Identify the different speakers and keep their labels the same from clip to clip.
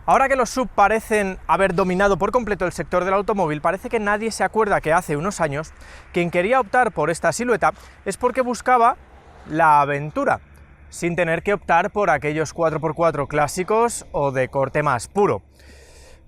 Speaker 1: Ahora que los SUV parecen haber dominado por completo el sector del automóvil, parece que nadie se acuerda que hace unos años quien quería optar por esta silueta es porque buscaba la aventura, sin tener que optar por aquellos 4x4 clásicos o de corte más puro.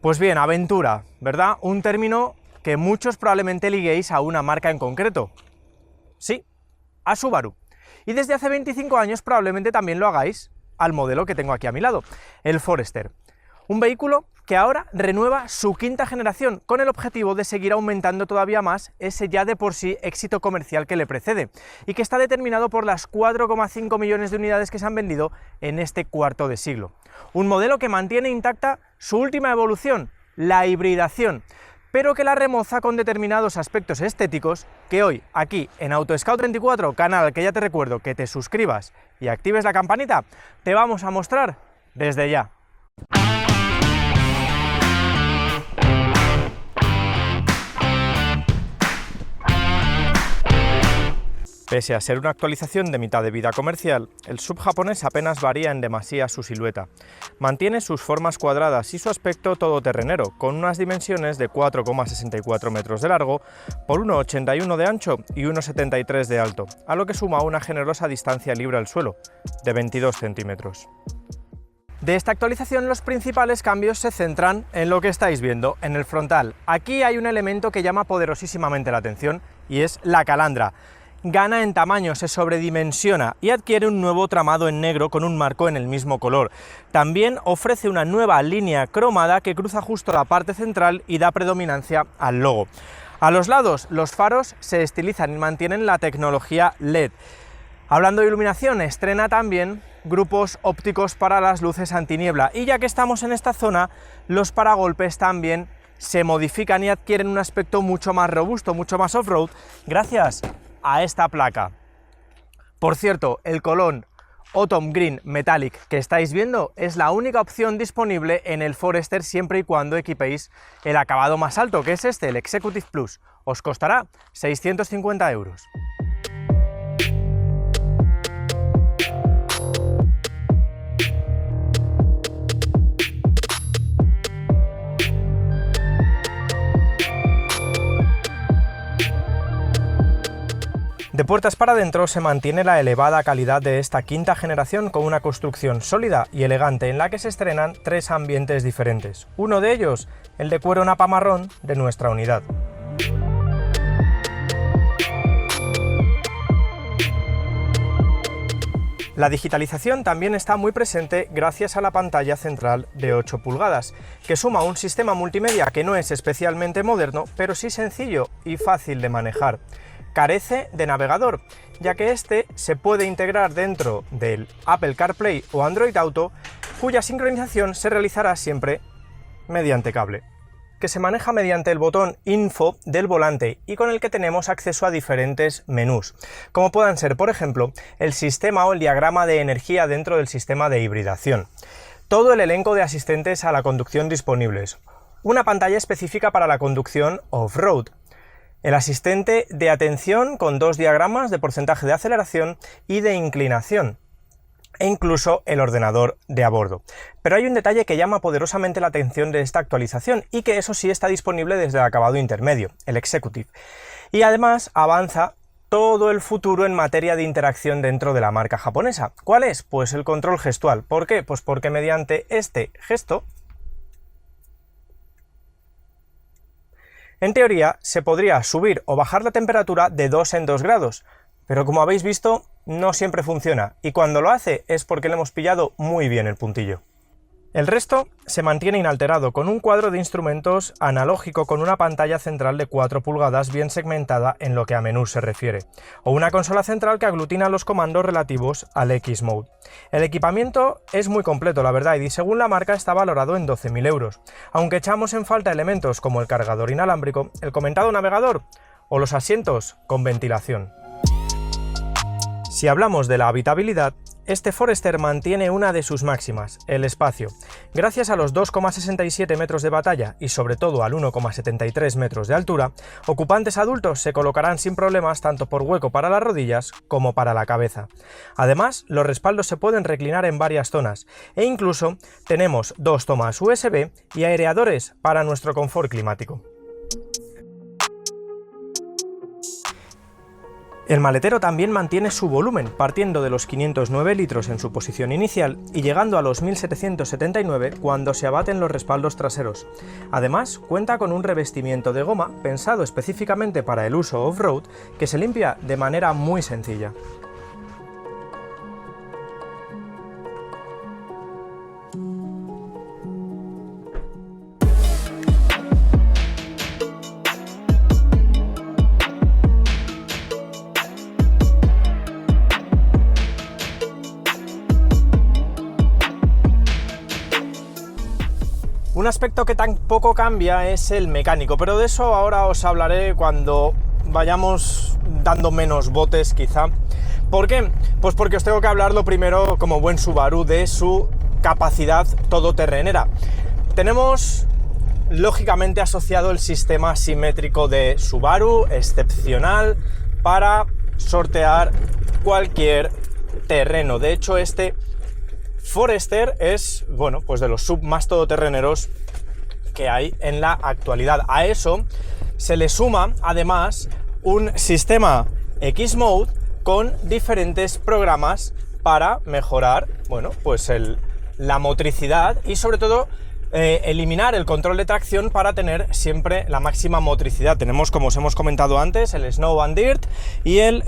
Speaker 1: Pues bien, aventura, ¿verdad? Un término que muchos probablemente liguéis a una marca en concreto. Sí, a Subaru. Y desde hace 25 años probablemente también lo hagáis al modelo que tengo aquí a mi lado, el Forester. Un vehículo que ahora renueva su quinta generación con el objetivo de seguir aumentando todavía más ese ya de por sí éxito comercial que le precede y que está determinado por las 4,5 millones de unidades que se han vendido en este cuarto de siglo. Un modelo que mantiene intacta su última evolución, la hibridación, pero que la remoza con determinados aspectos estéticos que hoy, aquí en AutoScout24, canal que ya te recuerdo que te suscribas y actives la campanita, te vamos a mostrar desde ya. Pese a ser una actualización de mitad de vida comercial, el SUV japonés apenas varía en demasía su silueta. Mantiene sus formas cuadradas y su aspecto todoterrenero, con unas dimensiones de 4,64 metros de largo por 1,81 de ancho y 1,73 de alto, a lo que suma una generosa distancia libre al suelo, de 22 centímetros. De esta actualización los principales cambios se centran en lo que estáis viendo, en el frontal. Aquí hay un elemento que llama poderosísimamente la atención y es la calandra. Gana en tamaño, se sobredimensiona y adquiere un nuevo tramado en negro con un marco en el mismo color. También ofrece una nueva línea cromada que cruza justo la parte central y da predominancia al logo. A los lados, los faros se estilizan y mantienen la tecnología LED. Hablando de iluminación, estrena también grupos ópticos para las luces antiniebla y ya que estamos en esta zona, los paragolpes también se modifican y adquieren un aspecto mucho más robusto, mucho más off-road, gracias a esta placa. Por cierto, el color Autumn Green Metallic que estáis viendo es la única opción disponible en el Forester siempre y cuando equipéis el acabado más alto, que es este, el Executive Plus. Os costará 650 euros. De puertas para adentro se mantiene la elevada calidad de esta quinta generación con una construcción sólida y elegante en la que se estrenan tres ambientes diferentes. Uno de ellos, el de cuero napa marrón de nuestra unidad. La digitalización también está muy presente gracias a la pantalla central de 8 pulgadas, que suma un sistema multimedia que no es especialmente moderno, pero sí sencillo y fácil de manejar. Carece de navegador, ya que este se puede integrar dentro del Apple CarPlay o Android Auto, cuya sincronización se realizará siempre mediante cable, que se maneja mediante el botón Info del volante y con el que tenemos acceso a diferentes menús, como puedan ser, por ejemplo, el sistema o el diagrama de energía dentro del sistema de hibridación, todo el elenco de asistentes a la conducción disponibles, una pantalla específica para la conducción off-road, el asistente de atención con dos diagramas de porcentaje de aceleración y de inclinación, e incluso el ordenador de a bordo. Pero hay un detalle que llama poderosamente la atención de esta actualización y que eso sí está disponible desde el acabado intermedio, el Executive. Y además avanza todo el futuro en materia de interacción dentro de la marca japonesa. ¿Cuál es? Pues el control gestual. ¿Por qué? Pues porque mediante este gesto, en teoría, se podría subir o bajar la temperatura de 2 en 2 grados, pero como habéis visto, no siempre funciona, y cuando lo hace es porque le hemos pillado muy bien el puntillo. El resto se mantiene inalterado con un cuadro de instrumentos analógico con una pantalla central de 4 pulgadas bien segmentada en lo que a menús se refiere, o una consola central que aglutina los comandos relativos al X-Mode. El equipamiento es muy completo, la verdad, y según la marca está valorado en 12.000 euros, aunque echamos en falta elementos como el cargador inalámbrico, el comentado navegador o los asientos con ventilación. Si hablamos de la habitabilidad, este Forester mantiene una de sus máximas, el espacio. Gracias a los 2,67 metros de batalla y sobre todo al 1,73 metros de altura, ocupantes adultos se colocarán sin problemas tanto por hueco para las rodillas como para la cabeza. Además, los respaldos se pueden reclinar en varias zonas e incluso tenemos dos tomas USB y aireadores para nuestro confort climático. El maletero también mantiene su volumen, partiendo de los 509 litros en su posición inicial y llegando a los 1779 cuando se abaten los respaldos traseros. Además, cuenta con un revestimiento de goma pensado específicamente para el uso off-road que se limpia de manera muy sencilla. Un aspecto que tampoco cambia es el mecánico, pero de eso ahora os hablaré cuando vayamos dando menos botes quizá. ¿Por qué? Pues porque os tengo que hablar lo primero, como buen Subaru, de su capacidad todoterrenera. Tenemos lógicamente asociado el sistema simétrico de Subaru, excepcional para sortear cualquier terreno. De hecho, este Forester es, bueno, pues de los sub más todoterreneros que hay en la actualidad. A eso se le suma además un sistema X-Mode con diferentes programas para mejorar, bueno, pues la motricidad y sobre todo eliminar el control de tracción para tener siempre la máxima motricidad. Tenemos, como os hemos comentado antes, el Snow and Dirt y el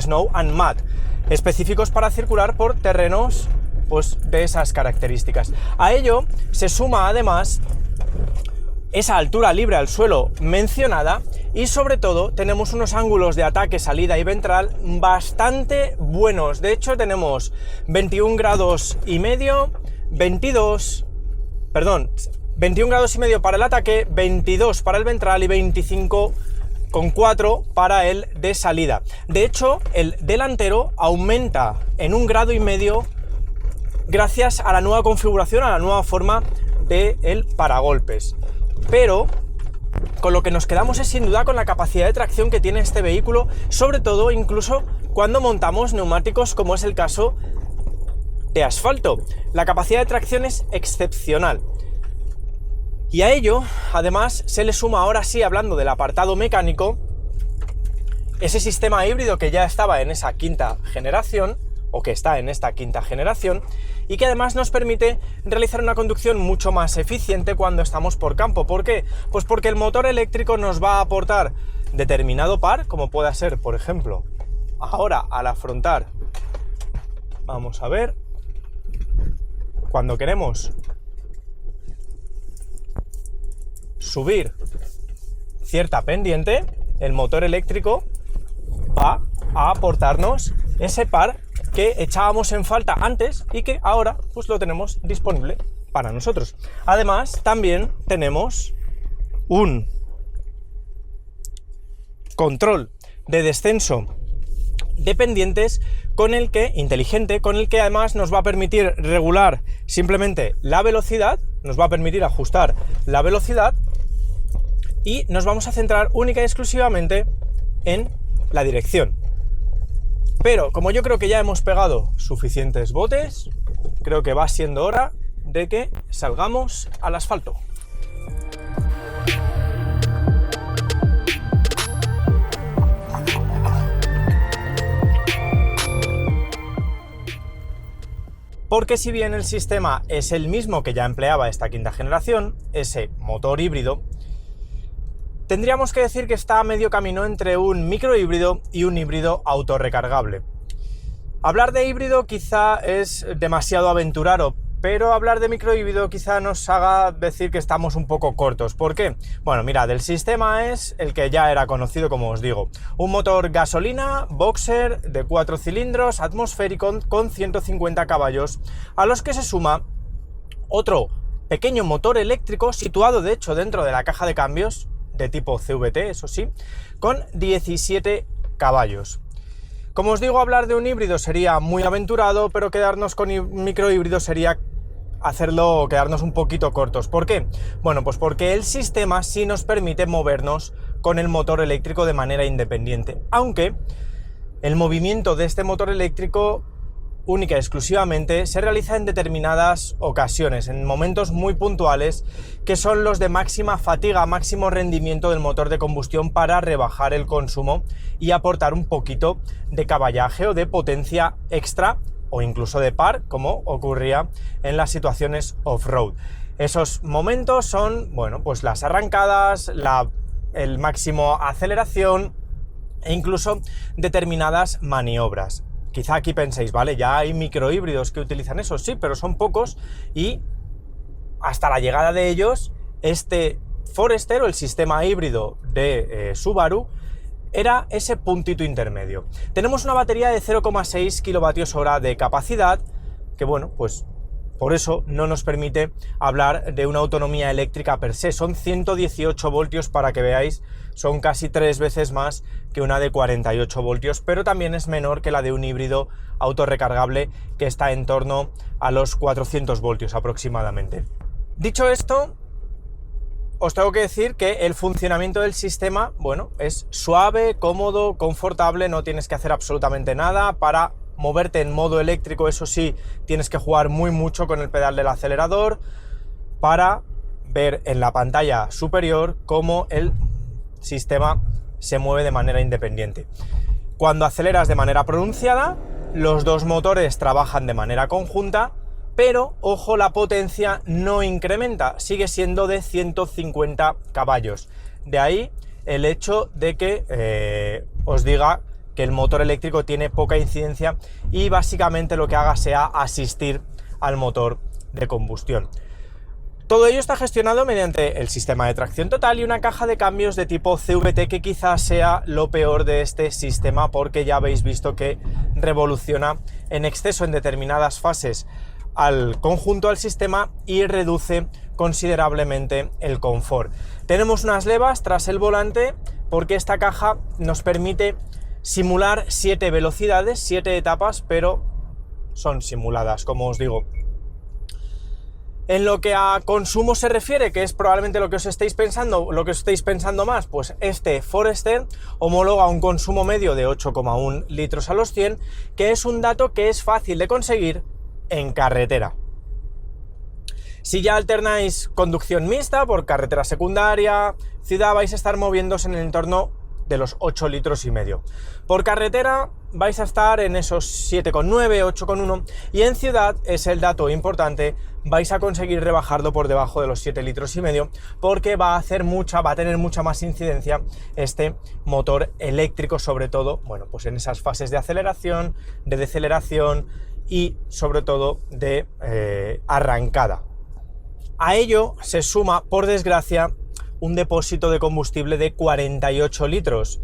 Speaker 1: Snow and Mud, específicos para circular por terrenos pues de esas características. A ello se suma además esa altura libre al suelo mencionada y sobre todo tenemos unos ángulos de ataque, salida y ventral bastante buenos. De hecho tenemos 21 grados y medio, 21 grados y medio para el ataque, 22 para el ventral y 25,4 para el de salida. De hecho, el delantero aumenta en 1,5 grados gracias a la nueva configuración, a la nueva forma del paragolpes. Pero con lo que nos quedamos es sin duda con la capacidad de tracción que tiene este vehículo, sobre todo incluso cuando montamos neumáticos como es el caso de asfalto. La capacidad de tracción es excepcional. Y a ello, además, se le suma ahora sí, hablando del apartado mecánico, ese sistema híbrido que ya estaba en esa quinta generación, o que está en esta quinta generación, y que además nos permite realizar una conducción mucho más eficiente cuando estamos por campo. ¿Por qué? Pues porque el motor eléctrico nos va a aportar determinado par, como pueda ser, por ejemplo, ahora al afrontar, vamos a ver, cuando queremos subir cierta pendiente, el motor eléctrico va a aportarnos ese par que echábamos en falta antes y que ahora pues lo tenemos disponible para nosotros. Además, también tenemos un control de descenso de pendientes inteligente, con el que además nos va a permitir regular simplemente la velocidad, nos va a permitir ajustar la velocidad y nos vamos a centrar única y exclusivamente en la dirección. Pero como yo creo que ya hemos pegado suficientes botes, creo que va siendo hora de que salgamos al asfalto. Porque si bien el sistema es el mismo que ya empleaba esta quinta generación, ese motor híbrido, tendríamos que decir que está a medio camino entre un microhíbrido y un híbrido autorrecargable. Hablar de híbrido quizá es demasiado aventurado, pero hablar de microhíbrido quizá nos haga decir que estamos un poco cortos. ¿Por qué? Bueno, mirad, el sistema es el que ya era conocido, como os digo. Un motor gasolina, boxer, de 4 cilindros, atmosférico, con 150 caballos, a los que se suma otro pequeño motor eléctrico, situado de hecho dentro de la caja de cambios, de tipo CVT, eso sí, con 17 caballos. Como os digo, hablar de un híbrido sería muy aventurado, pero quedarnos con microhíbridos sería quedarnos un poquito cortos. ¿Por qué? Bueno, pues porque el sistema sí nos permite movernos con el motor eléctrico de manera independiente, aunque el movimiento de este motor eléctrico única y exclusivamente se realiza en determinadas ocasiones, en momentos muy puntuales, que son los de máxima fatiga, máximo rendimiento del motor de combustión, para rebajar el consumo y aportar un poquito de caballaje o de potencia extra, o incluso de par, como ocurría en las situaciones off-road. Esos momentos son, bueno, pues las arrancadas, el máximo aceleración e incluso determinadas maniobras. Quizá aquí penséis, vale, ya hay microhíbridos que utilizan eso, sí, pero son pocos, y hasta la llegada de ellos, este Forester, o el sistema híbrido de Subaru, era ese puntito intermedio. Tenemos una batería de 0,6 kWh de capacidad, que bueno, pues por eso no nos permite hablar de una autonomía eléctrica per se. Son 118 voltios, para que veáis, son casi 3 veces más que una de 48 voltios, pero también es menor que la de un híbrido autorrecargable, que está en torno a los 400 voltios aproximadamente. Dicho esto, os tengo que decir que el funcionamiento del sistema, bueno, es suave, cómodo, confortable, no tienes que hacer absolutamente nada. Para moverte en modo eléctrico, eso sí, tienes que jugar muy mucho con el pedal del acelerador para ver en la pantalla superior cómo el sistema se mueve de manera independiente. Cuando aceleras de manera pronunciada, los dos motores trabajan de manera conjunta, pero, ojo, la potencia no incrementa, sigue siendo de 150 caballos. De ahí el hecho de que os diga que el motor eléctrico tiene poca incidencia y básicamente lo que haga sea asistir al motor de combustión. Todo ello está gestionado mediante el sistema de tracción total y una caja de cambios de tipo CVT, que quizás sea lo peor de este sistema, porque ya habéis visto que revoluciona en exceso en determinadas fases al conjunto del sistema y reduce considerablemente el confort. Tenemos unas levas tras el volante, porque esta caja nos permite simular 7 velocidades, 7 etapas, pero son simuladas, como os digo. En lo que a consumo se refiere, que es probablemente lo que os estéis pensando más, pues este Forester homologa un consumo medio de 8,1 litros a los 100, que es un dato que es fácil de conseguir en carretera. Si ya alternáis conducción mixta por carretera secundaria, ciudad, vais a estar moviéndose en el entorno de los 8 litros y medio. Por carretera vais a estar en esos 7,9, 8,1, y en ciudad, es el dato importante, vais a conseguir rebajarlo por debajo de los 7 litros y medio, porque va a tener mucha más incidencia este motor eléctrico, sobre todo, bueno, pues en esas fases de aceleración, de deceleración y sobre todo de arrancada. A ello se suma, por desgracia, un depósito de combustible de 48 litros,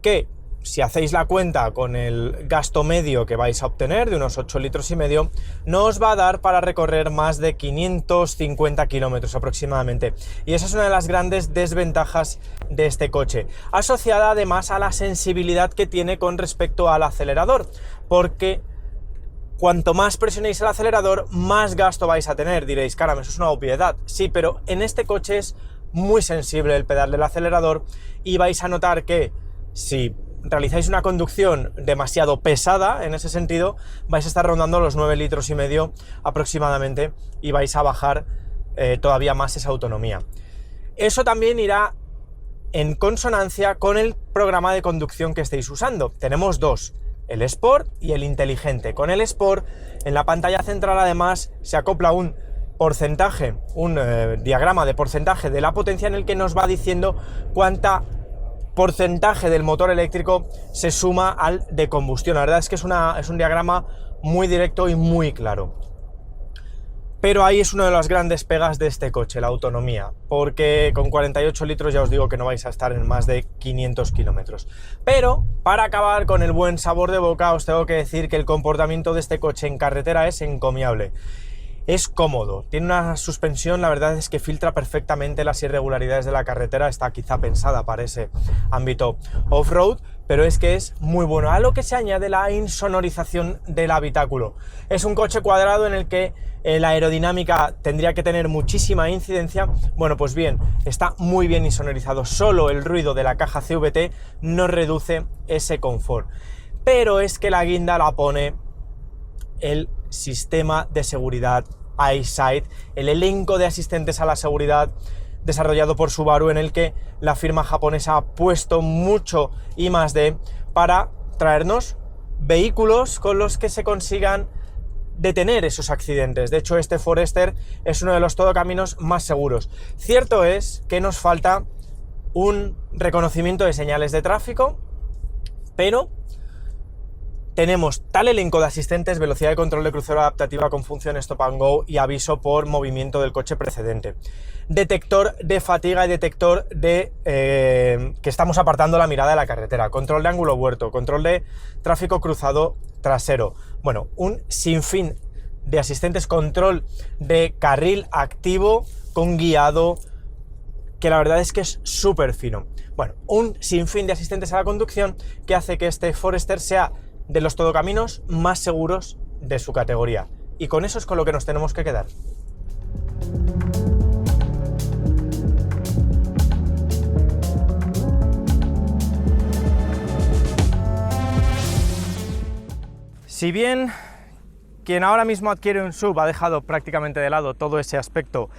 Speaker 1: que, si hacéis la cuenta con el gasto medio que vais a obtener de unos 8 litros y medio, no os va a dar para recorrer más de 550 kilómetros aproximadamente. Y esa es una de las grandes desventajas de este coche, asociada además a la sensibilidad que tiene con respecto al acelerador, porque cuanto más presionéis el acelerador, más gasto vais a tener. Diréis, caramba, eso es una obviedad. Sí, pero en este coche es muy sensible el pedal del acelerador, y vais a notar que si realizáis una conducción demasiado pesada en ese sentido, vais a estar rondando los 9 litros y medio aproximadamente, y vais a bajar todavía más esa autonomía. Eso también irá en consonancia con el programa de conducción que estéis usando. Tenemos dos: el Sport y el inteligente. Con el Sport, en la pantalla central además se acopla un porcentaje, un diagrama de porcentaje de la potencia, en el que nos va diciendo cuánta porcentaje del motor eléctrico se suma al de combustión. La verdad es que es un diagrama muy directo y muy claro. Pero ahí es una de las grandes pegas de este coche, la autonomía, porque con 48 litros ya os digo que no vais a estar en más de 500 kilómetros. Pero, para acabar con el buen sabor de boca, os tengo que decir que el comportamiento de este coche en carretera es encomiable. Es cómodo, tiene una suspensión, la verdad es que filtra perfectamente las irregularidades de la carretera, está quizá pensada para ese ámbito off-road, pero es que es muy bueno. A lo que se añade la insonorización del habitáculo. Es un coche cuadrado en el que la aerodinámica tendría que tener muchísima incidencia. Bueno, pues bien, está muy bien insonorizado, solo el ruido de la caja CVT no reduce ese confort. Pero es que la guinda la pone el sistema de seguridad EyeSight, el elenco de asistentes a la seguridad desarrollado por Subaru, en el que la firma japonesa ha puesto mucho I+D para traernos vehículos con los que se consigan detener esos accidentes. De hecho, este Forester es uno de los todocaminos más seguros. Cierto es que nos falta un reconocimiento de señales de tráfico, pero tenemos tal elenco de asistentes, velocidad de control de crucero adaptativa con función stop and go y aviso por movimiento del coche precedente, detector de fatiga y detector de que estamos apartando la mirada de la carretera, control de ángulo muerto, control de tráfico cruzado trasero, bueno, un sinfín de asistentes, control de carril activo con guiado, que la verdad es que es súper fino. Bueno, un sinfín de asistentes a la conducción que hace que este Forester sea de los todocaminos más seguros de su categoría. Y con eso es con lo que nos tenemos que quedar. Si bien quien ahora mismo adquiere un SUV ha dejado prácticamente de lado todo ese aspecto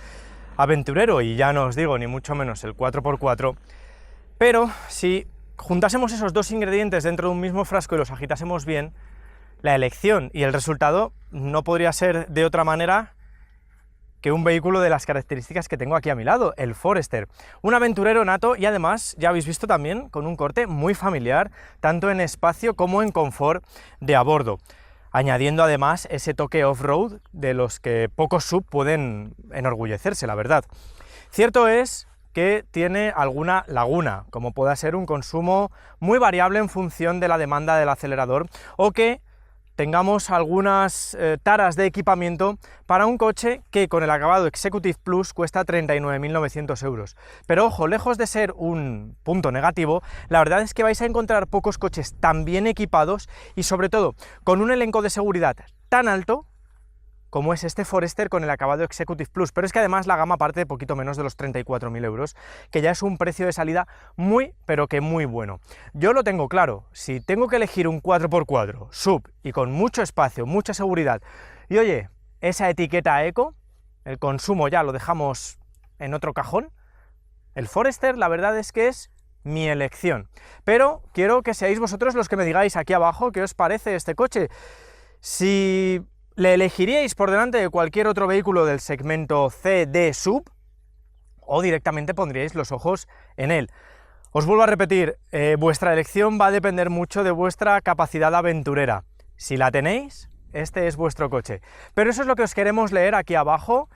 Speaker 1: aventurero, y ya no os digo ni mucho menos el 4x4, pero si juntásemos esos dos ingredientes dentro de un mismo frasco y los agitásemos bien, la elección y el resultado no podría ser de otra manera que un vehículo de las características que tengo aquí a mi lado, el Forester. Un aventurero nato y además, ya habéis visto también, con un corte muy familiar, tanto en espacio como en confort de a bordo, añadiendo además ese toque off-road de los que pocos SUV pueden enorgullecerse, la verdad. Cierto es que tiene alguna laguna, como pueda ser un consumo muy variable en función de la demanda del acelerador, o que tengamos algunas taras de equipamiento para un coche que con el acabado Executive Plus cuesta 39.900 euros. Pero ojo, lejos de ser un punto negativo, la verdad es que vais a encontrar pocos coches tan bien equipados y sobre todo con un elenco de seguridad tan alto como es este Forester con el acabado Executive Plus, pero es que además la gama parte de poquito menos de los 34.000 euros, que ya es un precio de salida muy, pero que muy bueno. Yo lo tengo claro, si tengo que elegir un 4x4 SUV y con mucho espacio, mucha seguridad, y oye, esa etiqueta eco, el consumo ya lo dejamos en otro cajón, el Forester la verdad es que es mi elección. Pero quiero que seáis vosotros los que me digáis aquí abajo qué os parece este coche. Si ¿le elegiríais por delante de cualquier otro vehículo del segmento C de SUV o directamente pondríais los ojos en él? Os vuelvo a repetir, vuestra elección va a depender mucho de vuestra capacidad aventurera. Si la tenéis, este es vuestro coche. Pero eso es lo que os queremos leer aquí abajo.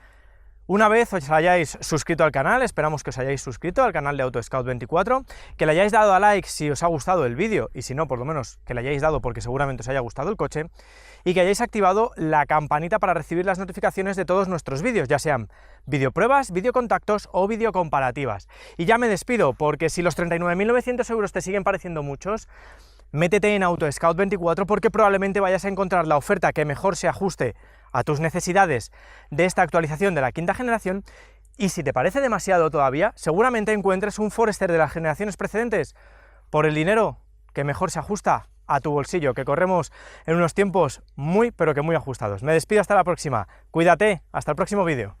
Speaker 1: Una vez os hayáis suscrito al canal, esperamos que os hayáis suscrito al canal de AutoScout24, que le hayáis dado a like si os ha gustado el vídeo, y si no, por lo menos que le hayáis dado porque seguramente os haya gustado el coche, y que hayáis activado la campanita para recibir las notificaciones de todos nuestros vídeos, ya sean videopruebas, videocontactos o videocomparativas. Y ya me despido, porque si los 39.900 euros te siguen pareciendo muchos, métete en AutoScout24 porque probablemente vayas a encontrar la oferta que mejor se ajuste a tus necesidades de esta actualización de la quinta generación, y si te parece demasiado todavía, seguramente encuentres un Forester de las generaciones precedentes por el dinero que mejor se ajusta a tu bolsillo, que corremos en unos tiempos muy, pero que muy ajustados. Me despido hasta la próxima, cuídate, hasta el próximo vídeo.